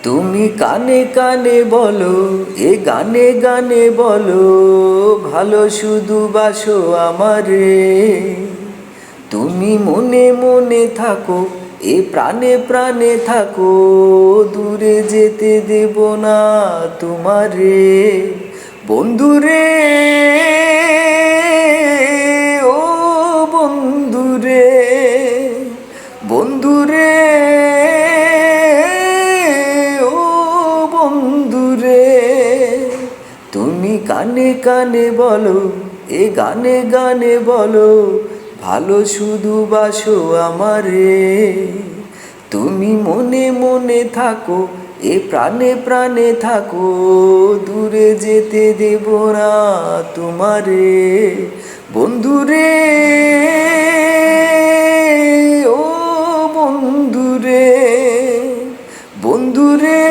তুমি কানে কানে বলো, এ গানে গানে বলো, ভালো শুধু বাসো আমারে। তুমি মনে মনে থাকো, এ প্রাণে প্রাণে থাকো, দূরে যেতে দেব না তোমারে। বন্ধুরে, ও বন্ধুরে, বন্ধুরে, ও বন্ধুরে, তুমি কানে কানে বলো, এ গানে গানে বলো, ভালো শুধু বাসো আমারে। তুমি মনে মনে থাকো, এ প্রাণে প্রাণে থাকো, দূরে যেতে দেব না তোমারে। বন্ধুরে, ও বন্ধুরে, বন্ধুরে,